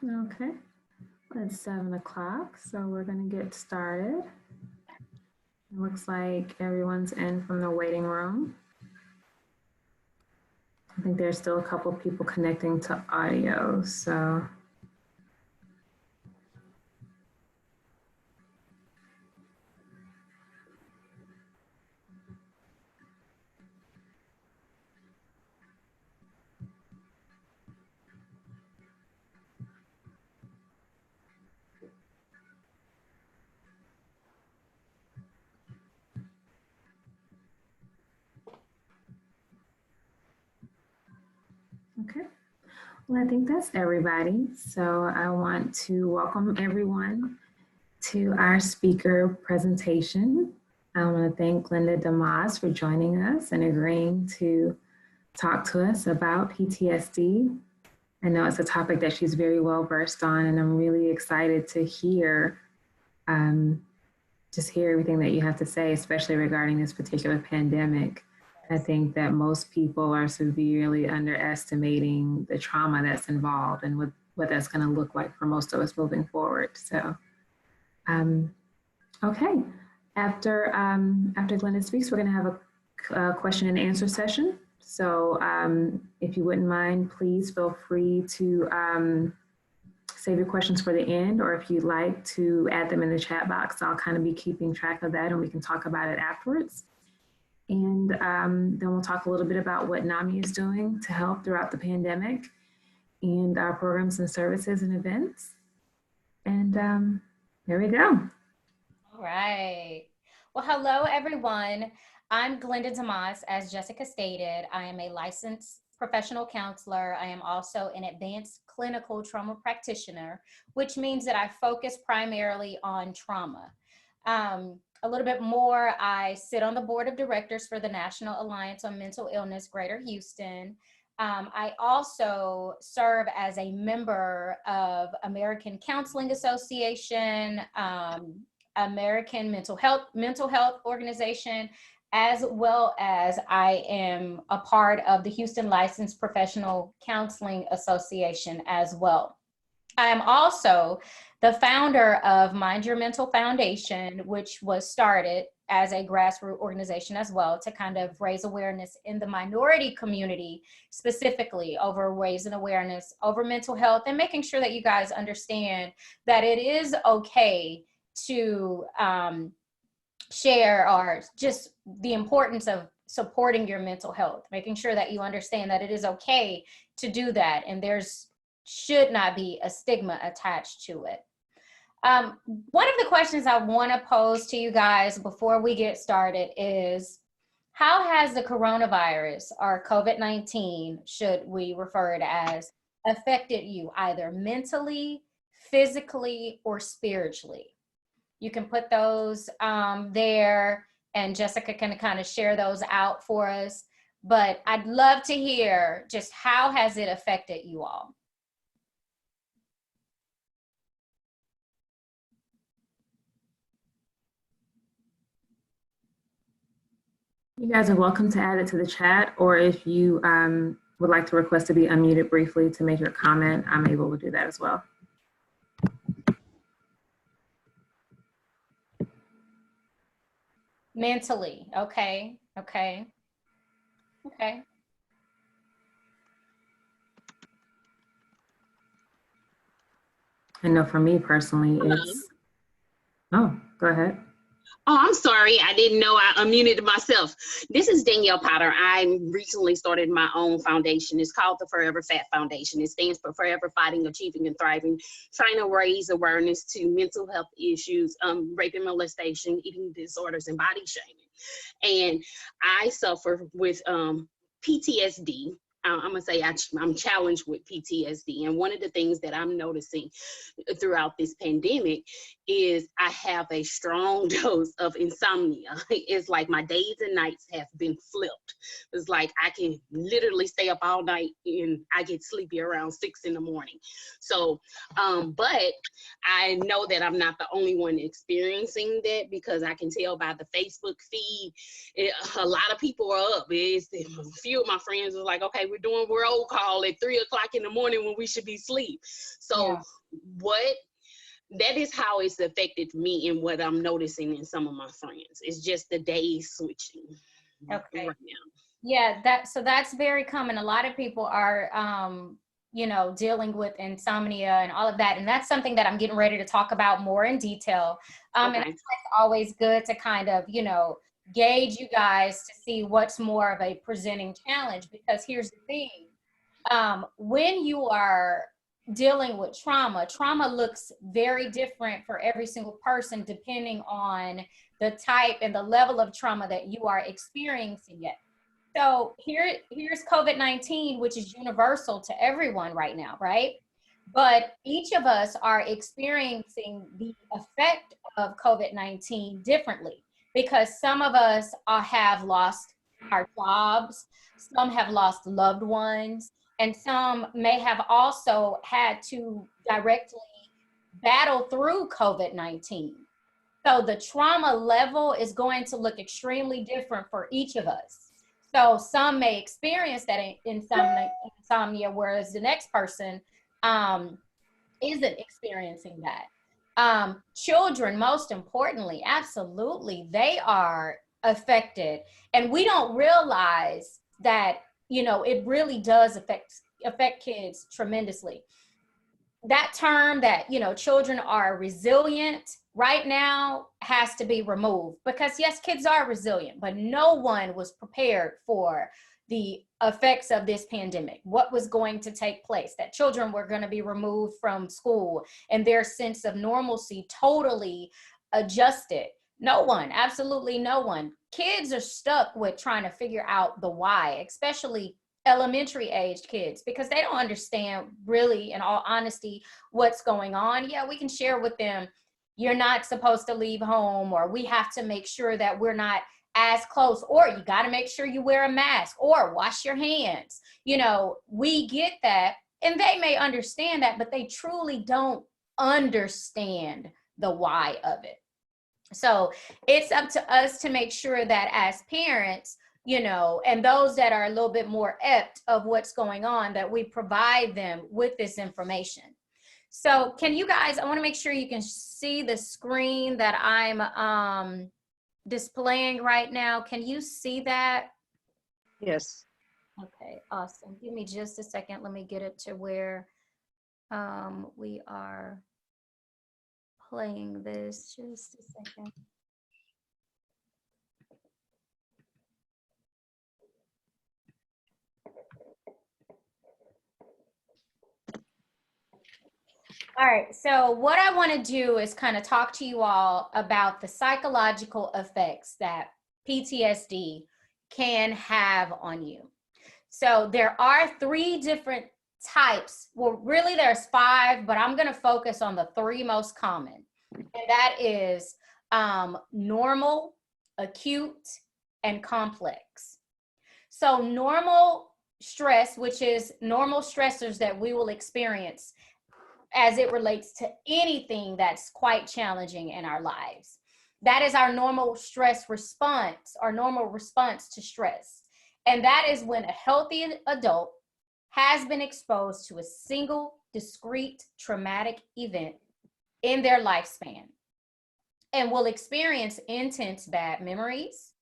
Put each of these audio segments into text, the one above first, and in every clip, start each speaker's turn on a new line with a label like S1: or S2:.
S1: Okay, it's 7 o'clock, so we're going to get started. It looks like everyone's in from the waiting room. I think there's still a couple of people connecting to audio, so. Okay, well, I think that's everybody. So I want to welcome everyone to our speaker presentation. I want to thank Glenda Demas for joining us and agreeing to talk to us about PTSD. I know it's a topic that she's very well versed on, and I'm really excited to hear just hear everything that you have to say, especially regarding this particular pandemic. I think that most people are severely underestimating the trauma that's involved and what that's going to look like for most of us moving forward. So, okay. After Glenda speaks, we're going to have a question and answer session. So if you wouldn't mind, please feel free to save your questions for the end, or if you'd like to add them in the chat box, I'll kind of be keeping track of that and we can talk about it afterwards. And then we'll talk a little bit about what Nami is doing to help throughout the pandemic and our programs and services and events. And there we go.
S2: All right. Well, hello, everyone. I'm Glenda Demas, as Jessica stated. I am a licensed professional counselor. I am also an advanced clinical trauma practitioner, which means that I focus primarily on trauma. A little bit more, I sit on the board of directors for the National Alliance on Mental Illness, Greater Houston. I also serve as a member of American Counseling Association, American Mental Health Organization, as well as I am a part of the Houston Licensed Professional Counseling Association as well. I am also the founder of Mind Your Mental Foundation, which was started as a grassroots organization as well to kind of raise awareness in the minority community, specifically over raising awareness over mental health and making sure that you guys understand that it is okay to share or just the importance of supporting your mental health, making sure that you understand that it is okay to do that and there's should not be a stigma attached to it. One of the questions I want to pose to you guys before we get started is, how has the coronavirus or COVID-19, should we refer it as, affected you either mentally, physically, or spiritually? You can put those there, and Jessica can kind of share those out for us. But I'd love to hear just how has it affected you all?
S1: You guys are welcome to add it to the chat, or if you would like to request to be unmuted briefly to make your comment, I'm able to do that as well.
S2: Mentally, okay. I
S1: know for me personally, it's, oh, go ahead.
S3: Oh, I'm sorry. I didn't know I unmuted myself. This is Danielle Potter. I recently started my own foundation. It's called the Forever Fat Foundation. It stands for Forever Fighting, Achieving, and Thriving, trying to raise awareness to mental health issues, rape and molestation, eating disorders, and body shaming. And I suffer with PTSD. I'm gonna say I'm challenged with PTSD. And one of the things that I'm noticing throughout this pandemic is I have a strong dose of insomnia. It's like my days and nights have been flipped. It's like I can literally stay up all night and I get sleepy around 6 in the morning. So, but I know that I'm not the only one experiencing that, because I can tell by the Facebook feed, a lot of people are up. A few of my friends are like, okay, we're we're doing roll call at 3 o'clock in the morning when we should be asleep. So that is how it's affected me and what I'm noticing in some of my friends. It's just the days switching right now.
S2: Yeah, that's very common. A lot of people are, dealing with insomnia and all of that. And that's something that I'm getting ready to talk about more in detail. And it's always good to kind of, gauge you guys to see what's more of a presenting challenge, because here's the thing. When you are dealing with trauma looks very different for every single person, depending on the type and the level of trauma that you are experiencing it. So here's COVID-19, which is universal to everyone right now, right? But each of us are experiencing the effect of COVID-19 differently, because some of us have lost our jobs, some have lost loved ones, and some may have also had to directly battle through COVID-19. So the trauma level is going to look extremely different for each of us. So some may experience that insomnia, whereas the next person isn't experiencing that. Children, most importantly, absolutely, they are affected. And we don't realize that, it really does affect kids tremendously. That term that, children are resilient right now has to be removed, because yes, kids are resilient, but no one was prepared for the effects of this pandemic, what was going to take place, that children were going to be removed from school and their sense of normalcy totally adjusted. No one, absolutely no one. Kids are stuck with trying to figure out the why, especially elementary aged kids, because they don't understand really, in all honesty, what's going on. Yeah, we can share with them, you're not supposed to leave home, or we have to make sure that we're not as close, or you got to make sure you wear a mask or wash your hands. We get that, and they may understand that, but they truly don't understand the why of it. So it's up to us to make sure that as parents, and those that are a little bit more apt of what's going on, that we provide them with this information. So can you guys, I want to make sure you can see the screen that I'm displaying right now. Can you see that?
S4: Yes.
S2: Okay, awesome. Give me just a second. Let me get it to where we are playing this. Just a second. All right, so what I want to do is kind of talk to you all about the psychological effects that PTSD can have on you. So there are 3 different types. Well, really there's 5, but I'm going to focus on the 3 most common. And that is normal, acute, and complex. So normal stress, which is normal stressors that we will experience as it relates to anything that's quite challenging in our lives. That is our normal stress response, our normal response to stress. And that is when a healthy adult has been exposed to a single, discrete, traumatic event in their lifespan and will experience intense bad memories,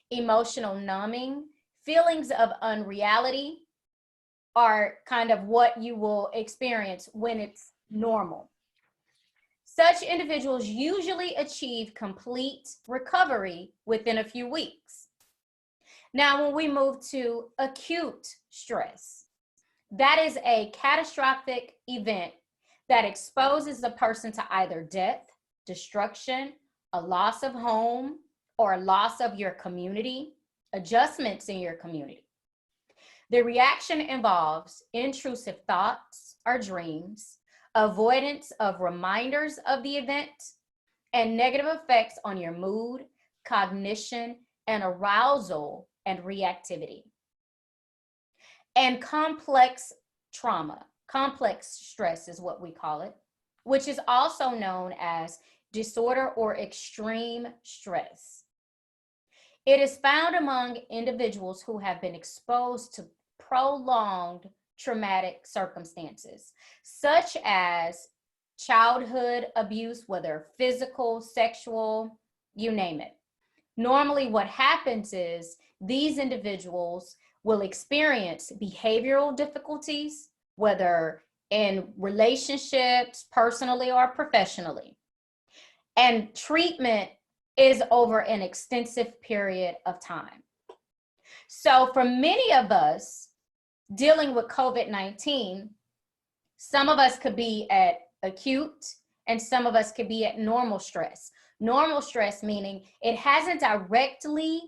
S2: emotional numbing, feelings of unreality are kind of what you will experience when it's normal. Such individuals usually achieve complete recovery within a few weeks. Now, when we move to acute stress, that is a catastrophic event that exposes the person to either death, destruction, a loss of home, or a loss of your community, adjustments in your community. The reaction involves intrusive thoughts or dreams, avoidance of reminders of the event, and negative effects on your mood, cognition, and arousal and reactivity. And complex trauma, complex stress is what we call it, which is also known as disorder or extreme stress. It is found among individuals who have been exposed to prolonged traumatic circumstances, such as childhood abuse, whether physical, sexual, you name it. Normally what happens is these individuals will experience behavioral difficulties, whether in relationships, personally or professionally. And treatment is over an extensive period of time. So for many of us dealing with COVID-19, some of us could be at acute and some of us could be at normal stress. Normal stress meaning it hasn't directly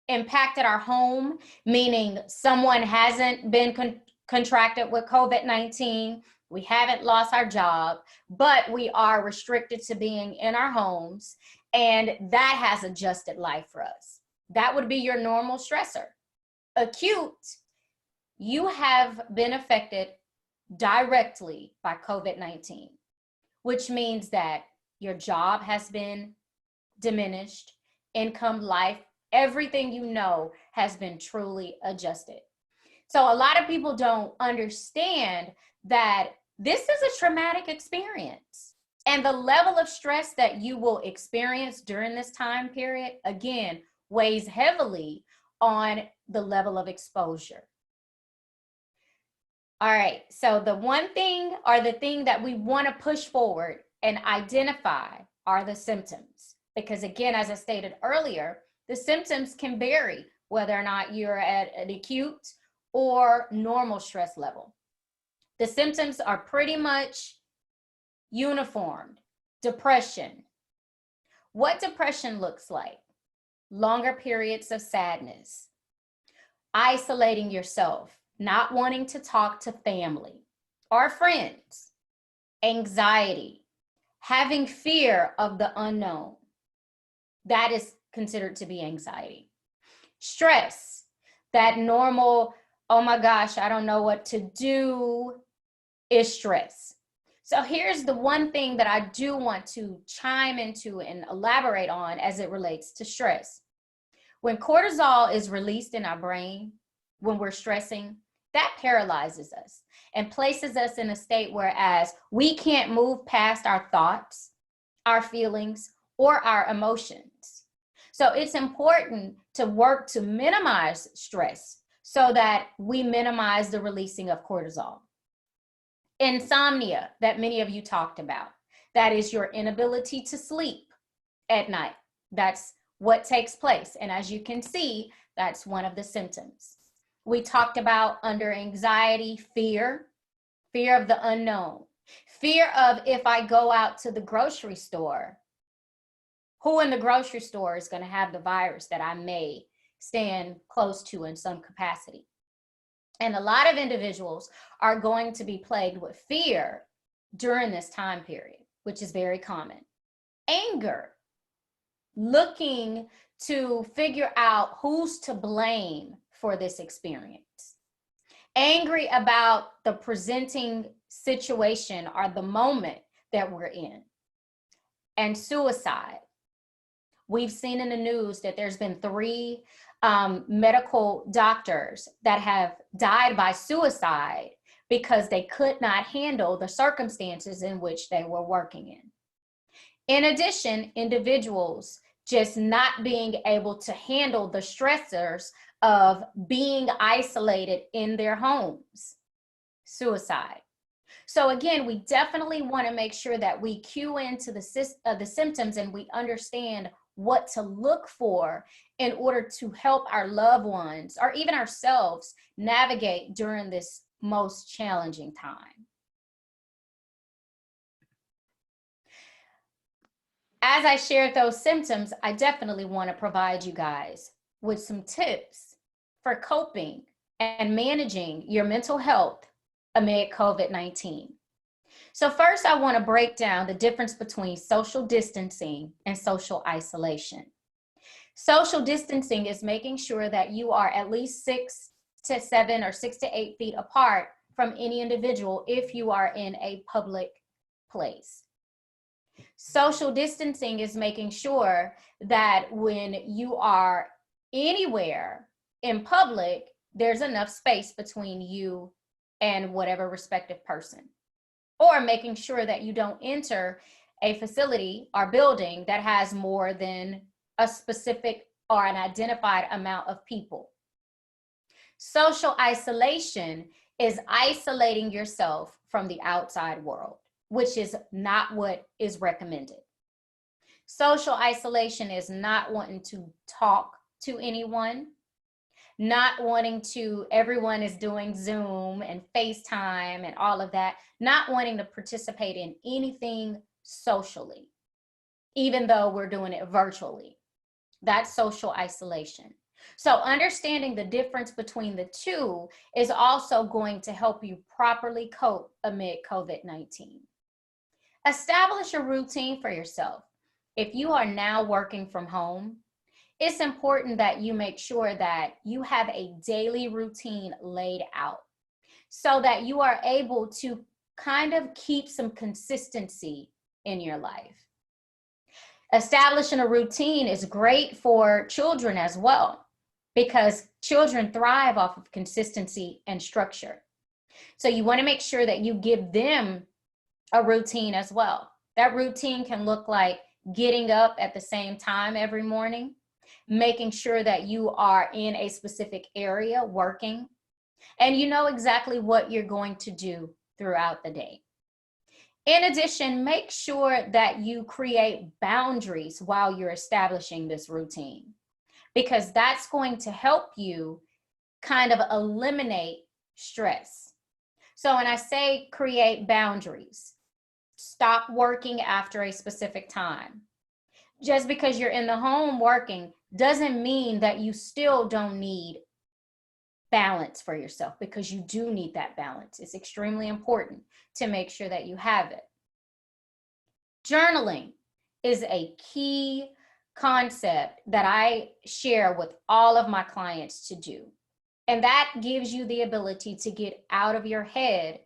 S2: impacted our home, meaning someone hasn't been contracted with COVID-19, we haven't lost our job, but we are restricted to being in our homes, and that has adjusted life for us. That would be your normal stressor. Acute, you have been affected directly by COVID-19, which means that your job has been diminished, income, life, everything you know has been truly adjusted. So a lot of people don't understand that this is a traumatic experience. And the level of stress that you will experience during this time period, again, weighs heavily on the level of exposure. All right, so the one thing or the thing that we want to push forward and identify are the symptoms. Because again, as I stated earlier, the symptoms can vary whether or not you're at an acute or normal stress level. The symptoms are pretty much uniformed. Depression. What depression looks like? Longer periods of sadness, isolating yourself, not wanting to talk to family or friends, anxiety, having fear of the unknown. That is considered to be anxiety. Stress, that normal, oh my gosh, I don't know what to do, is stress. So here's the one thing that I do want to chime into and elaborate on as it relates to stress. When cortisol is released in our brain, when we're stressing, that paralyzes us and places us in a state whereas we can't move past our thoughts, our feelings, or our emotions. So it's important to work to minimize stress so that we minimize the releasing of cortisol. Insomnia, that many of you talked about, that is your inability to sleep at night. That's what takes place. And as you can see, that's one of the symptoms. We talked about under anxiety, fear of the unknown, fear of if I go out to the grocery store, who in the grocery store is going to have the virus that I may stand close to in some capacity. And a lot of individuals are going to be plagued with fear during this time period, which is very common. Anger, looking to figure out who's to blame for this experience. Angry about the presenting situation or the moment that we're in. And suicide. We've seen in the news that there's been 3 medical doctors that have died by suicide because they could not handle the circumstances in which they were working in. In addition, individuals just not being able to handle the stressors of being isolated in their homes, suicide. So again, we definitely want to make sure that we cue into the symptoms and we understand what to look for in order to help our loved ones or even ourselves navigate during this most challenging time. As I shared those symptoms, I definitely want to provide you guys with some tips for coping and managing your mental health amid COVID-19. So first, I want to break down the difference between social distancing and social isolation. Social distancing is making sure that you are at least 6 to 7 or 6 to 8 feet apart from any individual if you are in a public place. Social distancing is making sure that when you are anywhere in public, there's enough space between you and whatever respective person. Or making sure that you don't enter a facility or building that has more than a specific or an identified amount of people. Social isolation is isolating yourself from the outside world, which is not what is recommended. Social isolation is not wanting to talk to anyone, not wanting to, everyone is doing Zoom and FaceTime and all of that, not wanting to participate in anything socially, even though we're doing it virtually. That's social isolation. So understanding the difference between the two is also going to help you properly cope amid COVID-19. Establish a routine for yourself. If you are now working from home, it's important that you make sure that you have a daily routine laid out so that you are able to kind of keep some consistency in your life. Establishing a routine is great for children as well, because children thrive off of consistency and structure. So you want to make sure that you give them a routine as well. That routine can look like getting up at the same time every morning, making sure that you are in a specific area working, and you know exactly what you're going to do throughout the day. In addition, make sure that you create boundaries while you're establishing this routine, because that's going to help you kind of eliminate stress. So when I say create boundaries, stop working after a specific time. Just because you're in the home working doesn't mean that you still don't need balance for yourself, because you do need that balance. It's extremely important to make sure that you have it. Journaling is a key concept that I share with all of my clients to do. And that gives you the ability to get out of your head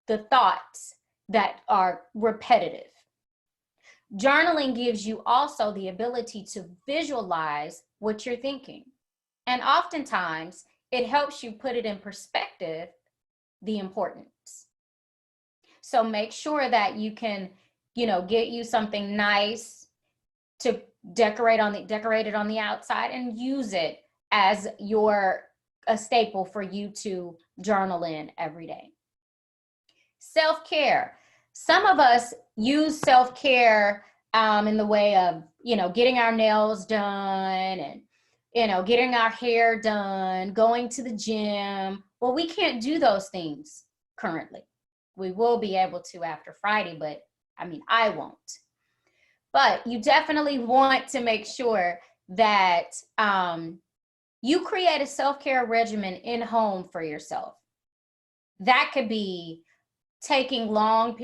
S2: the thoughts that are repetitive. Journaling gives you also the ability to visualize what you're thinking. And oftentimes, it helps you put it in perspective, the importance. So make sure that you can, get you something nice to decorate it on the outside and use it as a staple for you to journal in every day. Self-care. Some of us use self-care in the way of, getting our nails done and, getting our hair done, going to the gym. Well, we can't do those things currently. We will be able to after Friday, but I won't. But you definitely want to make sure that you create a self-care regimen in home for yourself. That could be taking long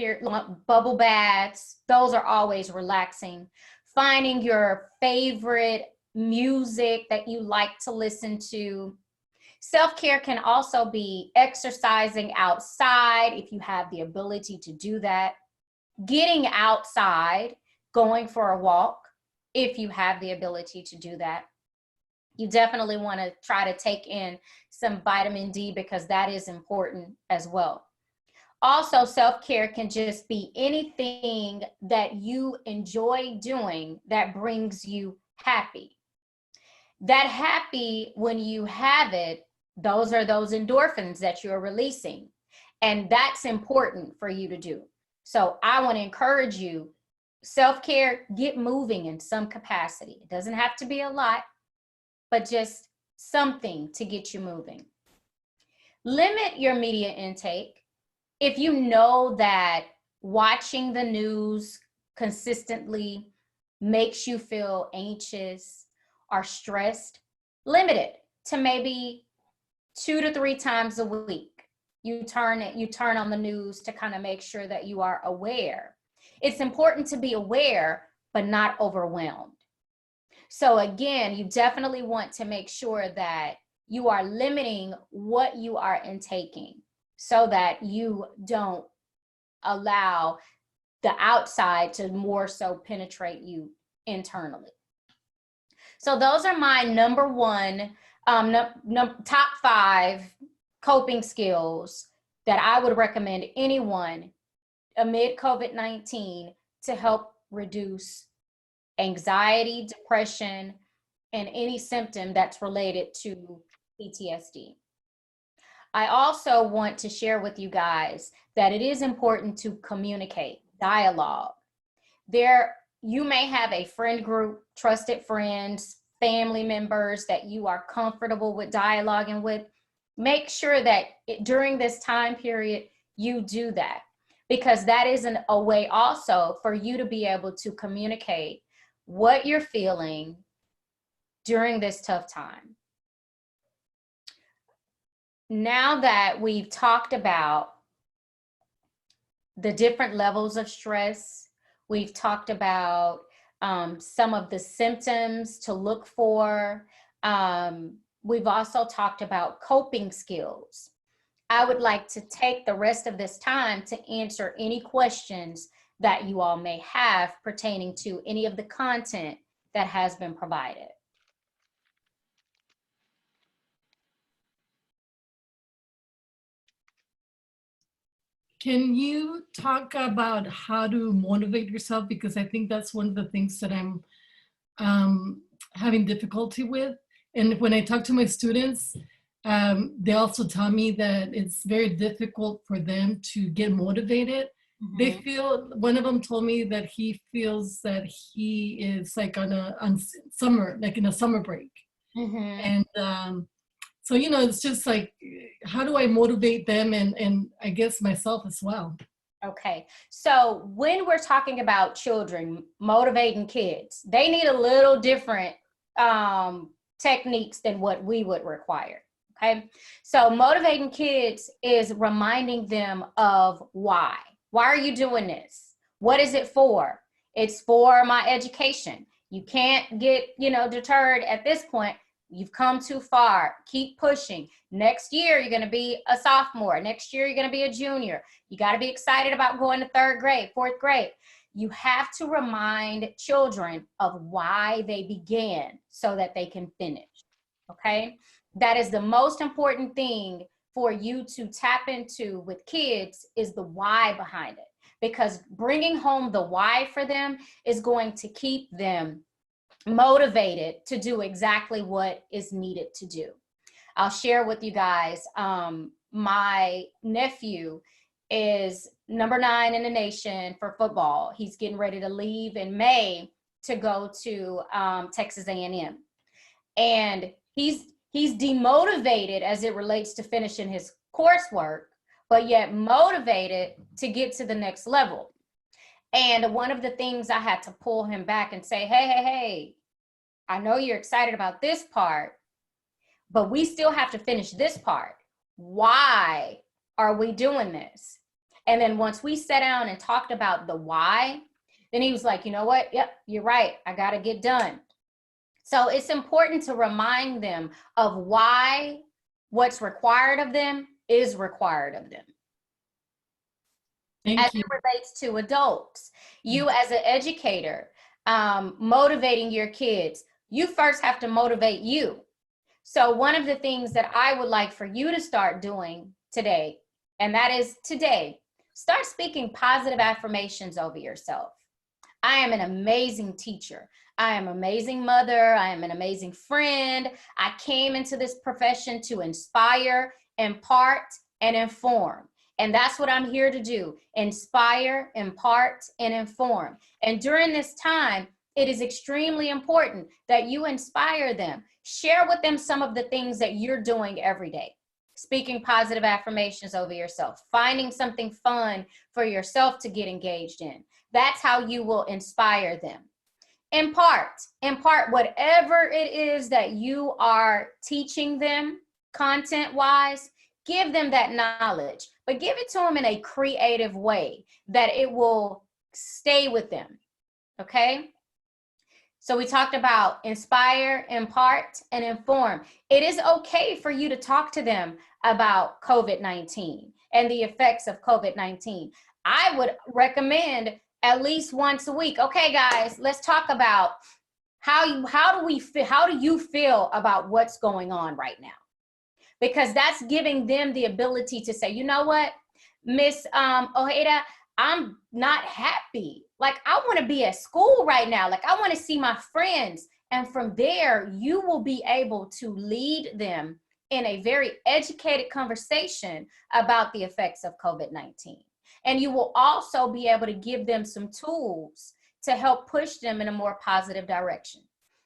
S2: bubble baths. Those are always relaxing. Finding your favorite music that you like to listen to. Self-care can also be exercising outside if you have the ability to do that. Getting outside, going for a walk if you have the ability to do that. You definitely want to try to take in some vitamin D, because that is important as well. Also, self-care can just be anything that you enjoy doing that brings you happy. That happy, when you have it, those are those endorphins that you're releasing. And that's important for you to do. So I want to encourage you, self-care, get moving in some capacity. It doesn't have to be a lot, but just something to get you moving. Limit your media intake. If you know that watching the news consistently makes you feel anxious or stressed, limit it to maybe 2 to 3 times a week. You turn on the news to kind of make sure that you are aware. It's important to be aware, but not overwhelmed. So again, you definitely want to make sure that you are limiting what you are intaking so that you don't allow the outside to more so penetrate you internally. So those are my number one top 5 coping skills that I would recommend anyone amid COVID-19 to help reduce anxiety, depression, and any symptom that's related to PTSD. I also want to share with you guys that it is important to communicate, dialogue. You may have a friend group, trusted friends, family members that you are comfortable with dialoguing with. Make sure that during this time period, you do that, because that is a way also for you to be able to communicate what you're feeling during this tough time. Now that we've talked about the different levels of stress, we've talked about some of the symptoms to look for. We've also talked about coping skills. I would like to take the rest of this time to answer any questions that you all may have pertaining to any of the content that has been provided.
S4: Can you talk about how to motivate yourself? Because I think that's one of the things that I'm having difficulty with. And when I talk to my students, they also tell me that it's very difficult for them to get motivated. Mm-hmm. They feel, one of them told me that he feels that he is like in a summer break. Mm-hmm. And so, you know, it's just like, how do I motivate them and I guess myself as well?
S2: Okay, so when we're talking about children, motivating kids, they need a little different techniques than what we would require, okay? So motivating kids is reminding them of why. Why are you doing this? What is it for? It's for my education. You can't get, deterred at this point. You've come too far. Keep pushing. Next year, you're going to be a sophomore. Next year, you're going to be a junior. You got to be excited about going to 3rd grade, 4th grade. You have to remind children of why they began so that they can finish, okay? That is the most important thing for you to tap into with kids, is the why behind it. Because bringing home the why for them is going to keep them motivated to do exactly what is needed to do. I'll share with you guys, my nephew is number 9 in the nation for football. He's getting ready to leave in May to go to Texas A&M. And he's demotivated as it relates to finishing his coursework, but yet motivated to get to the next level. And one of the things I had to pull him back and say, hey, I know you're excited about this part, but we still have to finish this part. Why are we doing this? And then once we sat down and talked about the why, then he was like, you know what? Yep, you're right. I got to get done. So it's important to remind them of why what's required of them is required of them. As it relates to adults, you as an educator, motivating your kids, you first have to motivate you. So one of the things that I would like for you to start doing today, and that is today, start speaking positive affirmations over yourself. I am an amazing teacher. I am an amazing mother. I am an amazing friend. I came into this profession to inspire, impart, and inform. And that's what I'm here to do: inspire, impart, and inform. And during this time, it is extremely important that you inspire them. Share with them some of the things that you're doing every day. Speaking positive affirmations over yourself, finding something fun for yourself to get engaged in. That's how you will inspire them. Impart whatever it is that you are teaching them content-wise. Give them that knowledge, but give it to them in a creative way that it will stay with them, okay? So we talked about inspire, impart, and inform. It is okay for you to talk to them about COVID-19 and the effects of COVID-19. I would recommend at least once a week. Okay, guys, let's talk about How do you feel about what's going on right now? Because that's giving them the ability to say, you know what, Miss Ojeda, I'm not happy. Like, I want to be at school right now. Like, I want to see my friends. And from there, you will be able to lead them in a very educated conversation about the effects of COVID-19. And you will also be able to give them some tools to help push them in a more positive direction.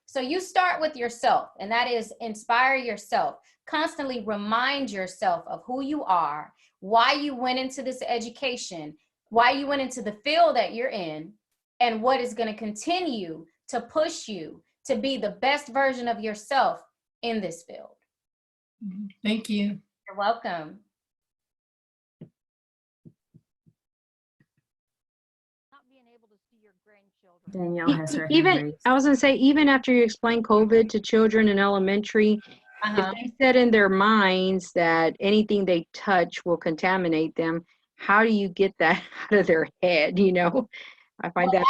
S2: So you start with yourself, and that is inspire yourself. Constantly remind yourself of who you are, why you went into this education, why you went into the field that you're in, and what is going to continue to push you to be the best version of yourself in this field.
S4: Thank you.
S2: You're welcome.
S1: Danielle has her hand
S5: Even,
S1: raised.
S5: I was gonna say, even after you explain COVID to children in elementary, if they set in their minds that anything they touch will contaminate them, how do you get that out of their head, you know? I find that.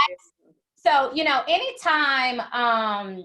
S2: So, you know, anytime,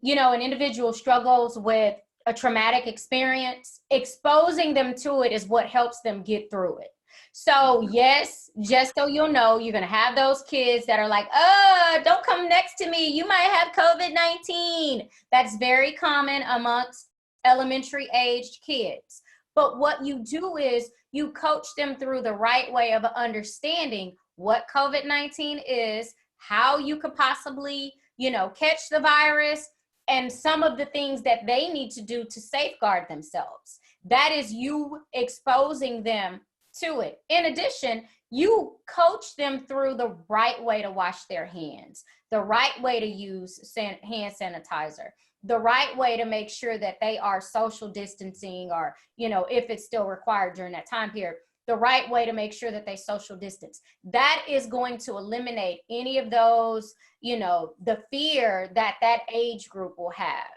S2: you know, an individual struggles with a traumatic experience, exposing them to it is what helps them get through it. So yes, just so you'll know, you're going to have those kids that are like, oh, don't come next to me, you might have COVID-19. That's very common amongst elementary aged kids. But what you do is you coach them through the right way of understanding what COVID-19 is, how you could possibly, you know, catch the virus, and some of the things that they need to do to safeguard themselves. That is you exposing them to it. In addition, you coach them through the right way to wash their hands, the right way to use hand sanitizer, the right way to make sure that they are social distancing, or, you know, if it's still required during that time period, the right way to make sure that they social distance. That is going to eliminate any of those, you know, the fear that that age group will have.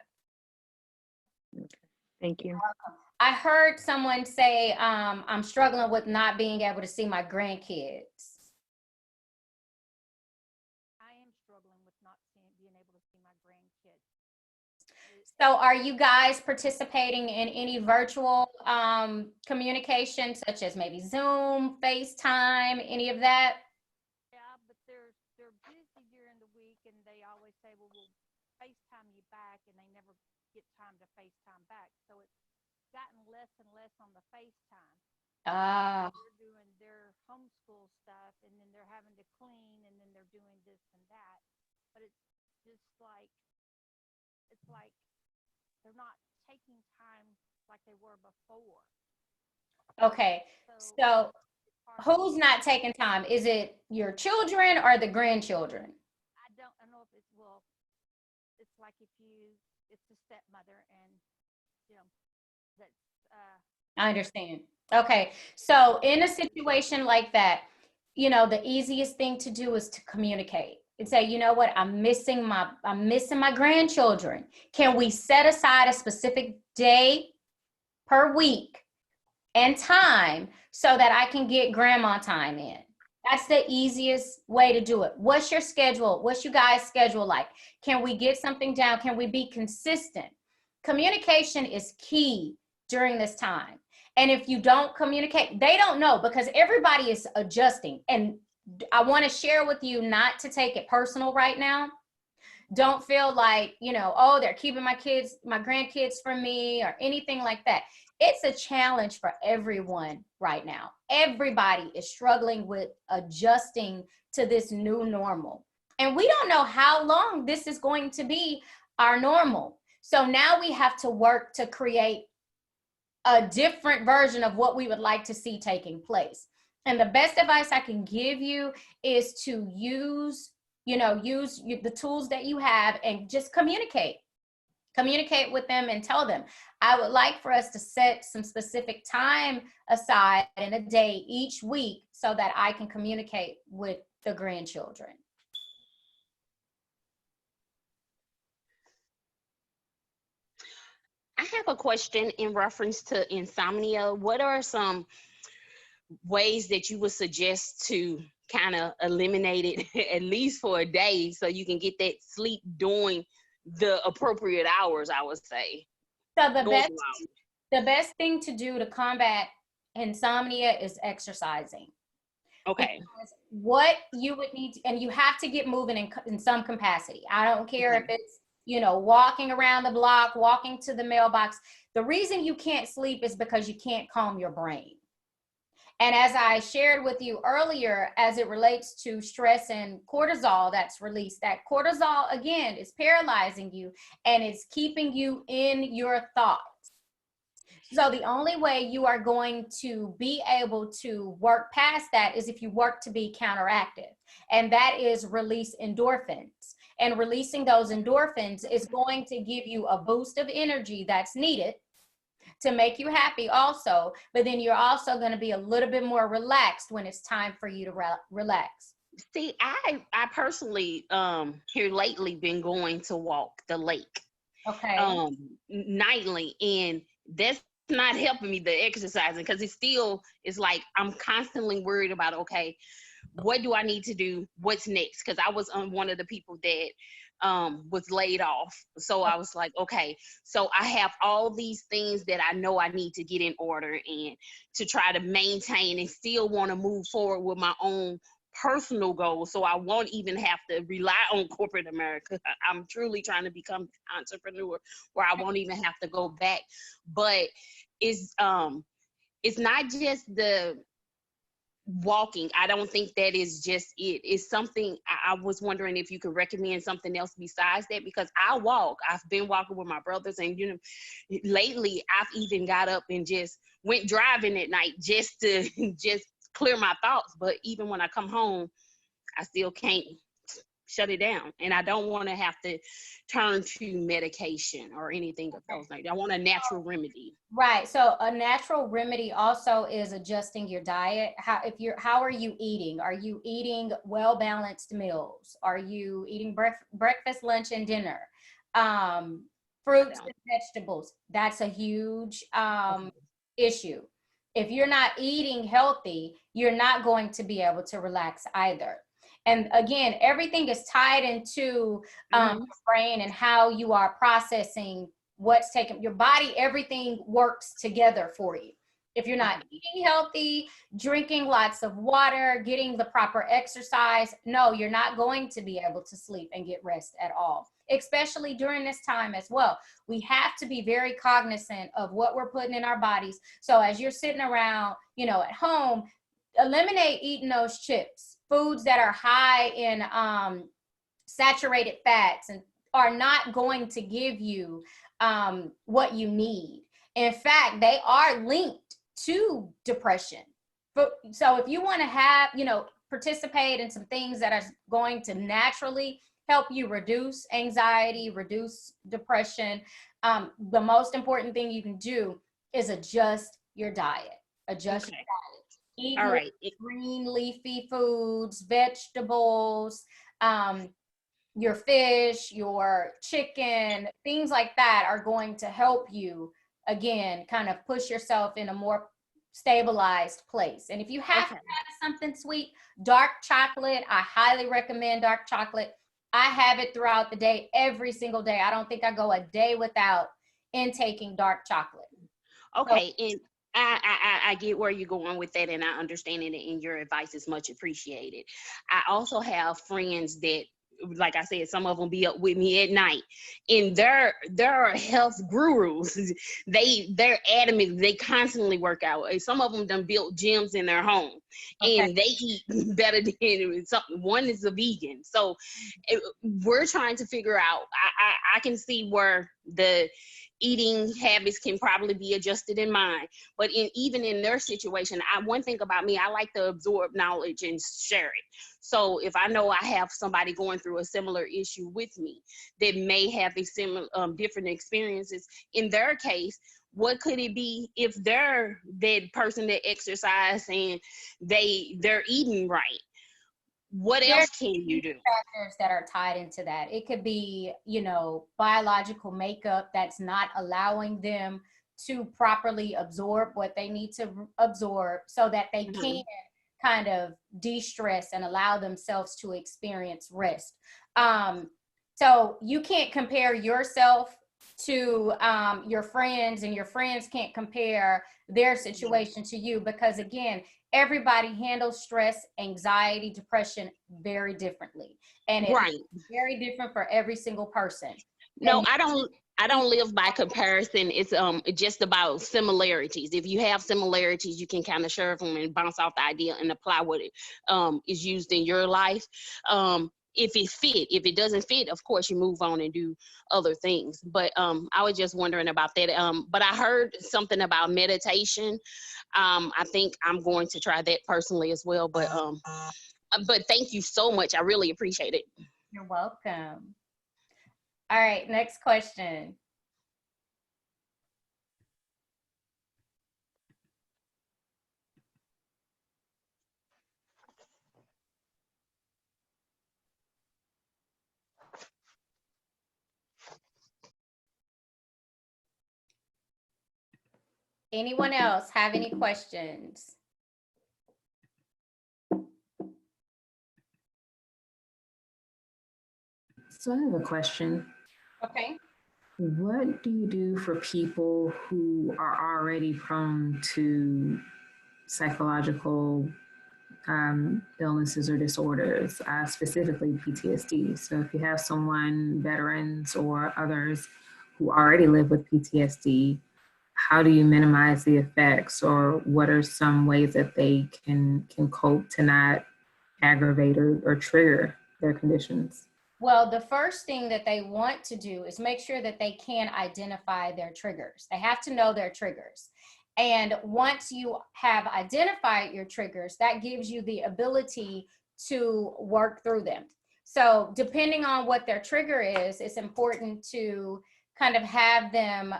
S5: Thank you.
S2: I heard someone say, I'm struggling with not being able to see my grandkids.
S6: I am struggling with not being able to see my grandkids.
S2: So are you guys participating in any virtual communication, such as maybe Zoom, FaceTime, any of that?
S6: Yeah, but they're busy during the week, and they always say, well, we'll FaceTime you back, and they never get time to FaceTime back. So it's gotten less and less on the FaceTime. They're doing their homeschool stuff, and then they're having to clean, and then they're doing this and that. But it's just like, it's like they're not taking time like they were before.
S2: Okay, so who's not taking time? Is it your children or the grandchildren?
S6: I don't know if it's, well, it's like if you, it's a stepmother, and, you know, that's,
S2: I understand. Okay, so in a situation like that, you know, the easiest thing to do is to communicate and say, you know what, I'm missing my grandchildren. Can we set aside a specific day per week and time so that I can get grandma time in? That's the easiest way to do it. What's your schedule? What's you guys' schedule like? Can we get something down? Can we be consistent? Communication is key during this time. And if you don't communicate, they don't know, because everybody is adjusting. And I want to share with you not to take it personal right now. Don't feel like, you know, oh, they're keeping my grandkids from me or anything like that. It's a challenge for everyone right now. Everybody is struggling with adjusting to this new normal. And we don't know how long this is going to be our normal. So now we have to work to create a different version of what we would like to see taking place. And the best advice I can give you is to use the tools that you have and just communicate with them and tell them, I would like for us to set some specific time aside in a day each week so that I can communicate with the grandchildren.
S3: I have a question in reference to insomnia. What are some ways that you would suggest to kind of eliminated at least for a day, so you can get that sleep during the appropriate hours, I would say.
S2: So the best thing to do to combat insomnia is exercising.
S3: Okay.
S2: Because what you would need, and you have to get moving in some capacity. I don't care if it's, walking around the block, walking to the mailbox. The reason you can't sleep is because you can't calm your brain. And as I shared with you earlier, as it relates to stress and cortisol that's released, that cortisol, again, is paralyzing you and it's keeping you in your thoughts. So the only way you are going to be able to work past that is if you work to be counteractive. And that is release endorphins. And releasing those endorphins is going to give you a boost of energy that's needed to make you happy also. But then you're also going to be a little bit more relaxed when it's time for you to relax.
S3: See, I personally here lately been going to walk the lake.
S2: Okay.
S3: Nightly, and that's not helping me, the exercising, because it's like I'm constantly worried about, okay, what do I need to do? What's next? Because I was one of the people that was laid off. So I was like, okay, so I have all these things that I know I need to get in order and to try to maintain and still want to move forward with my own personal goals, so I won't even have to rely on corporate America. I'm truly trying to become an entrepreneur where I won't even have to go back. But it's not just the walking. I don't think that is just it. It's something I was wondering if you could recommend something else besides that, because I walk. I've been walking with my brothers, and lately I've even got up and just went driving at night just to just clear my thoughts. But even when I come home, I still can't shut it down, and I don't want to have to turn to medication or anything of those things. I want a natural remedy.
S2: Right. So a natural remedy also is adjusting your diet. How are you eating? Are you eating well-balanced meals? Are you eating breakfast, lunch, and dinner? Fruits and vegetables. That's a huge issue. If you're not eating healthy, you're not going to be able to relax either. And again, everything is tied into your brain and how you are processing what's taking your body. Everything works together for you. If you're not eating healthy, drinking lots of water, getting the proper exercise, no, you're not going to be able to sleep and get rest at all, especially during this time as well. We have to be very cognizant of what we're putting in our bodies. So as you're sitting around, at home, eliminate eating those chips, foods that are high in saturated fats and are not going to give you what you need. In fact, they are linked to depression. So if you want to have, participate in some things that are going to naturally help you reduce anxiety, reduce depression, the most important thing you can do is adjust your diet. Adjust your diet. Eat more green leafy foods, vegetables, your fish, your chicken, things like that are going to help you, again, kind of push yourself in a more stabilized place. And if you have to have something sweet, dark chocolate, I highly recommend dark chocolate. I have it throughout the day, every single day. I don't think I go a day without intaking dark chocolate.
S3: Okay, so, and I get where you're going with that, and I understand it, and your advice is much appreciated. I also have friends that, like I said, some of them be up with me at night, and they're health gurus. They're adamant. They constantly work out. Some of them done built gyms in their home, and they eat better than something. One is a vegan, so we're trying to figure out. I can see where the eating habits can probably be adjusted in mine, but even in their situation, one thing about me, I like to absorb knowledge and share it. So if I know I have somebody going through a similar issue with me that may have a similar different experiences in their case, what could it be if they're that person that exercise and they're eating right? What else can you do?
S2: Factors that are tied into that. It could be, biological makeup that's not allowing them to properly absorb what they need to absorb so that they can kind of de-stress and allow themselves to experience rest. So you can't compare yourself to your friends, and your friends can't compare their situation to you, because again, everybody handles stress, anxiety, depression very differently, and it's very different for every single person.
S3: No, I don't live by comparison. It's just about similarities. If you have similarities, you can kind of share them and bounce off the idea and apply what it is used in your life. If it fit, if it doesn't fit, of course you move on and do other things. But I was just wondering about that. But I heard something about meditation. I think I'm going to try that personally as well. But thank you so much. I really appreciate it.
S2: You're welcome. All right, next question. Anyone else have any questions?
S1: So I have a question.
S2: Okay.
S1: What do you do for people who are already prone to psychological illnesses or disorders, specifically PTSD? So if you have someone, veterans or others, who already live with PTSD, how do you minimize the effects, or what are some ways that they can cope to not aggravate or trigger their conditions?
S2: Well, the first thing that they want to do is make sure that they can identify their triggers. They have to know their triggers. And once you have identified your triggers, that gives you the ability to work through them. So depending on what their trigger is, it's important to kind of have them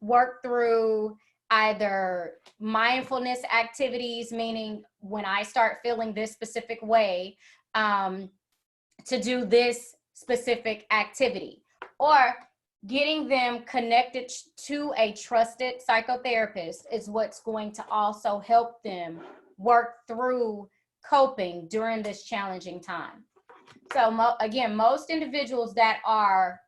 S2: work through either mindfulness activities, meaning when I start feeling this specific way, to do this specific activity, or getting them connected to a trusted psychotherapist is what's going to also help them work through coping during this challenging time. So again, most individuals that are,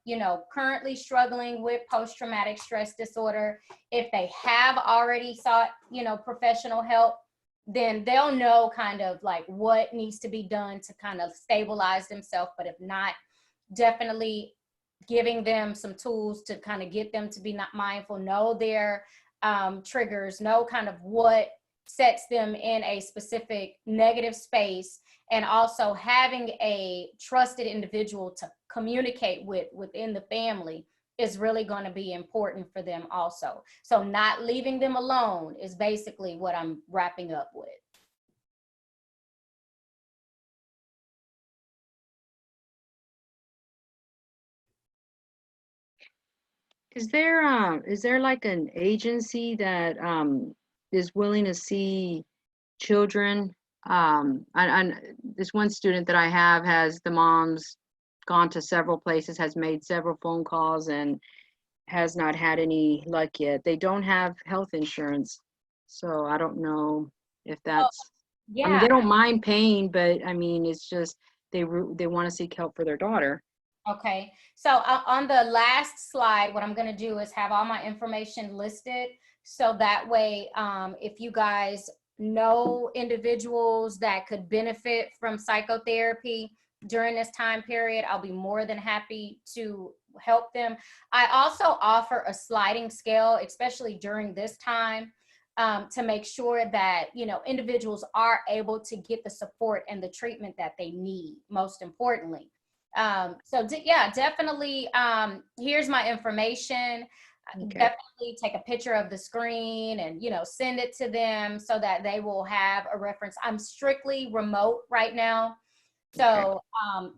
S2: currently struggling with post-traumatic stress disorder, if they have already sought, professional help, then they'll know kind of like what needs to be done to kind of stabilize themselves. But if not, definitely giving them some tools to kind of get them to be not mindful, know their triggers, know kind of what sets them in a specific negative space, and also having a trusted individual to communicate with within the family is really going to be important for them also. So not leaving them alone is basically what I'm wrapping up with.
S5: Is there like an agency that is willing to see children? This one student that I have has the mom's gone to several places, has made several phone calls, and has not had any luck yet. They don't have health insurance, so I don't know if that's.
S2: Yeah.
S5: I mean, they don't mind paying, but I mean, it's just they want to seek help for their daughter.
S2: Okay, so on the last slide, what I'm going to do is have all my information listed, so that way if you guys know individuals that could benefit from psychotherapy during this time period, I'll be more than happy to help them. I also offer a sliding scale, especially during this time, to make sure that individuals are able to get the support and the treatment that they need, most importantly. Yeah, definitely. Here's my information. Okay. Definitely take a picture of the screen and, send it to them so that they will have a reference. I'm strictly remote right now. So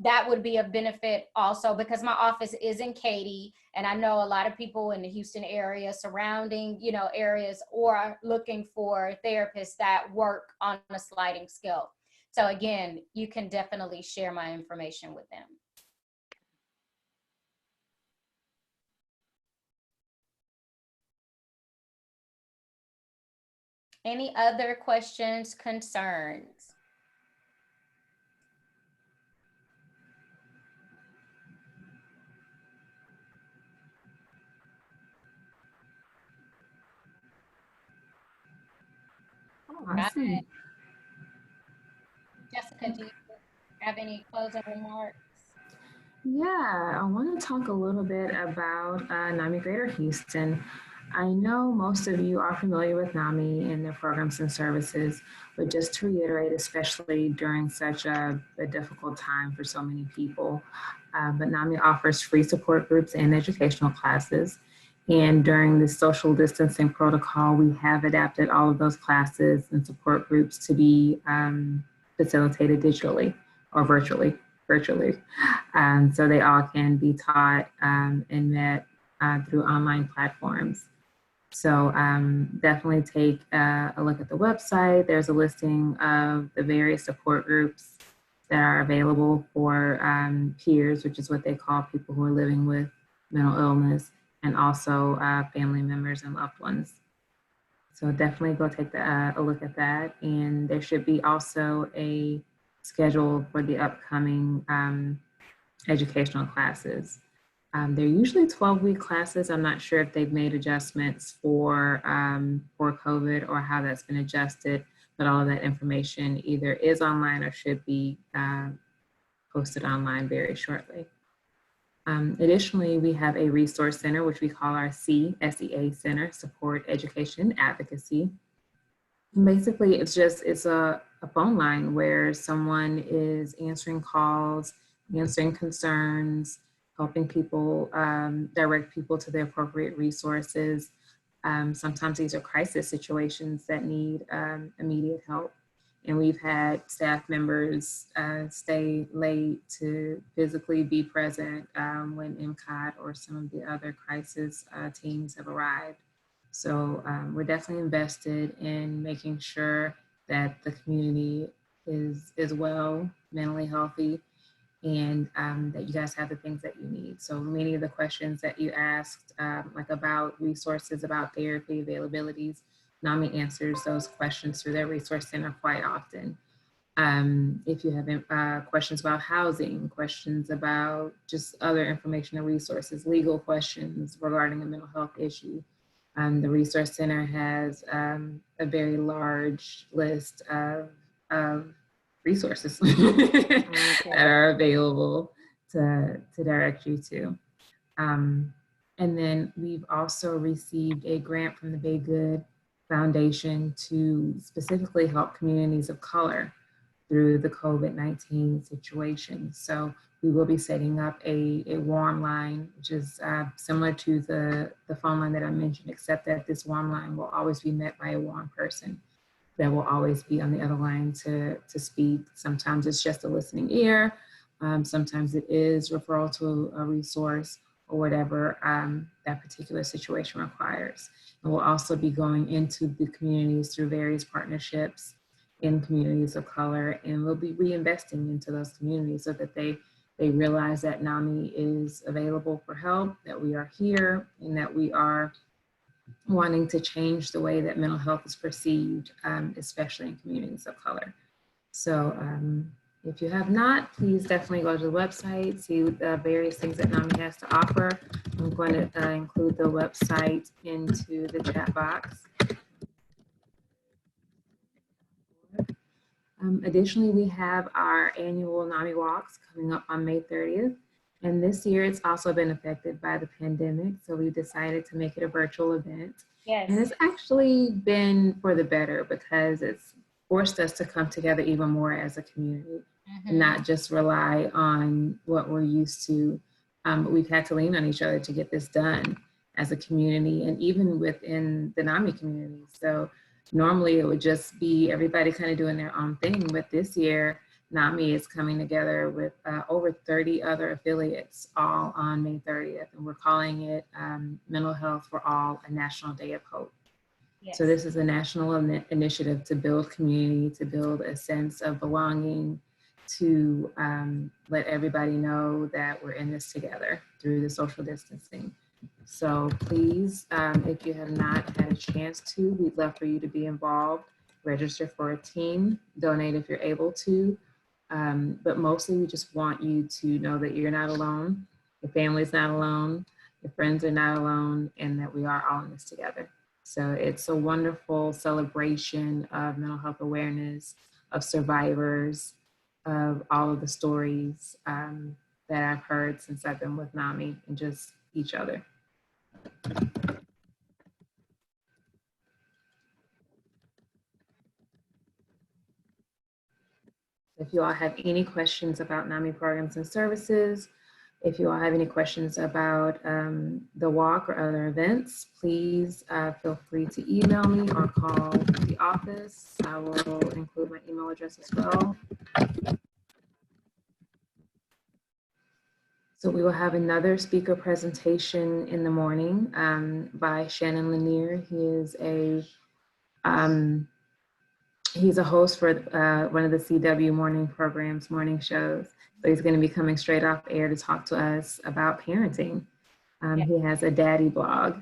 S2: that would be a benefit also, because my office is in Katy, and I know a lot of people in the Houston area, surrounding, areas, or looking for therapists that work on a sliding scale. So again, you can definitely share my information with them. Any other questions, concerns?
S1: Awesome.
S2: Jessica, do you have any closing remarks?
S1: Yeah, I want to talk a little bit about NAMI Greater Houston. I know most of you are familiar with NAMI and their programs and services, but just to reiterate, especially during such a difficult time for so many people, but NAMI offers free support groups and educational classes. And during the social distancing protocol, we have adapted all of those classes and support groups to be facilitated digitally or virtually. So they all can be taught and met through online platforms. So definitely take a look at the website. There's a listing of the various support groups that are available for peers, which is what they call people who are living with mental illness, and also family members and loved ones. So definitely go take a look at that. And there should be also a schedule for the upcoming educational classes. They're usually 12-week classes. I'm not sure if they've made adjustments for COVID or how that's been adjusted, but all of that information either is online or should be posted online very shortly. Additionally, we have a resource center, which we call our SEA Center, Support, Education, Advocacy. And basically, it's a phone line where someone is answering calls, answering concerns, helping people, direct people to the appropriate resources. Sometimes these are crisis situations that need immediate help. And we've had staff members stay late to physically be present when MCOT or some of the other crisis teams have arrived. So we're definitely invested in making sure that the community is well, mentally healthy, and that you guys have the things that you need. So many of the questions that you asked, like about resources, about therapy availabilities, NAMI answers those questions through their resource center quite often. If you have questions about housing, questions about just other information and resources, legal questions regarding a mental health issue, the Resource Center has a very large list of resources that are available to direct you to. And then we've also received a grant from the Bay Good Foundation to specifically help communities of color through the COVID-19 situation. So we will be setting up a warm line, which is similar to the phone line that I mentioned, except that this warm line will always be met by a warm person that will always be on the other line to speak. Sometimes it's just a listening ear. Sometimes it is referral to a resource or whatever that particular situation requires. And we'll also be going into the communities through various partnerships in communities of color, and we'll be reinvesting into those communities so that they realize that NAMI is available for help, that we are here, and that we are wanting to change the way that mental health is perceived, especially in communities of color. So if you have not, please definitely go to the website, see the various things that NAMI has to offer. I'm going to include the website into the chat box. Additionally, we have our annual NAMI walks coming up on May 30th. And this year it's also been affected by the pandemic. So we decided to make it a virtual event.
S2: Yes.
S1: And it's actually been for the better because it's forced us to come together even more as a community and not just rely on what we're used to. But we've had to lean on each other to get this done as a community and even within the NAMI community. So normally it would just be everybody kind of doing their own thing, but this year NAMI is coming together with over 30 other affiliates all on May 30th, and we're calling it Mental Health for All, a National Day of Hope. Yes. So this is a national initiative to build community, to build a sense of belonging, to let everybody know that we're in this together through the social distancing. So please, if you have not had a chance to, we'd love for you to be involved. Register for a team, donate if you're able to. But mostly we just want you to know that you're not alone, your family's not alone, your friends are not alone, and that we are all in this together. So it's a wonderful celebration of mental health awareness, of survivors, of all of the stories that I've heard since I've been with Nami, and just each other. If you all have any questions about NAMI programs and services, if you all have any questions about the walk or other events, please feel free to email me or call the office. I will include my email address as well. So we will have another speaker presentation in the morning by Shannon Lanier. He is he's a host for one of the CW morning programs, morning shows. So he's going to be coming straight off air to talk to us about parenting. He has a daddy blog.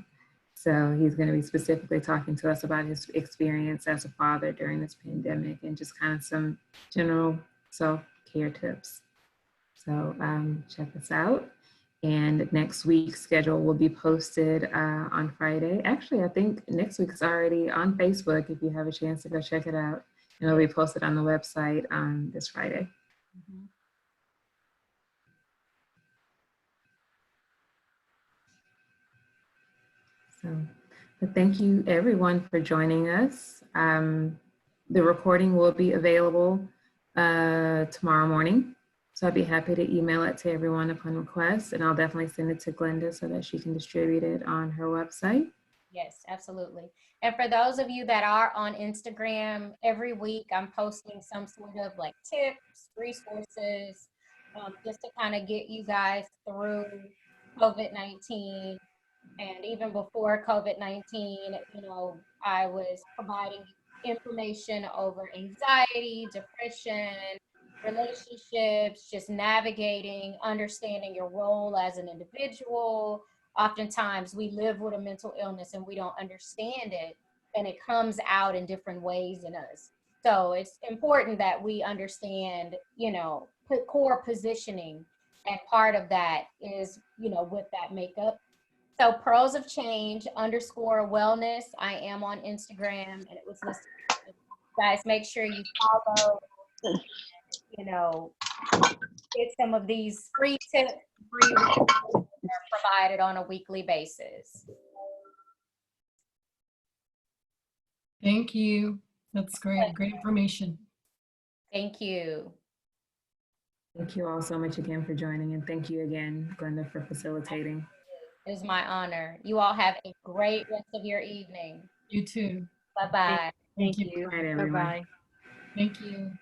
S1: So he's going to be specifically talking to us about his experience as a father during this pandemic and just kind of some general self-care tips. So check us out. And next week's schedule will be posted on Friday. Actually, I think next week's already on Facebook if you have a chance to go check it out. And it'll be posted on the website on this Friday.
S2: Mm-hmm.
S1: So, but thank you everyone for joining us. The recording will be available tomorrow morning. So I'd be happy to email it to everyone upon request, and I'll definitely send it to Glenda so that she can distribute it on her website.
S2: Yes, absolutely. And for those of you that are on Instagram, every week I'm posting some sort of like tips, resources, just to kind of get you guys through COVID-19. And even before COVID-19, you know, I was providing information over anxiety, depression, relationships, just navigating, understanding your role as an individual. Oftentimes we live with a mental illness and we don't understand it, and it comes out in different ways in us. So it's important that we understand, you know, core positioning, and part of that is, you know, with that makeup. So Pearls of Change _ wellness. I am on Instagram and it was listed. Guys, make sure you follow, you know, get some of these free tips, free resources that are provided on a weekly basis.
S4: Thank you. That's great. Great information.
S2: Thank you.
S1: Thank you all so much again for joining, and thank you again, Glenda, for facilitating.
S2: It is my honor. You all have a great rest of your evening.
S4: You too.
S2: Bye-bye.
S5: Thank you.
S1: Good night, everyone.
S5: Bye-bye.
S4: Thank you.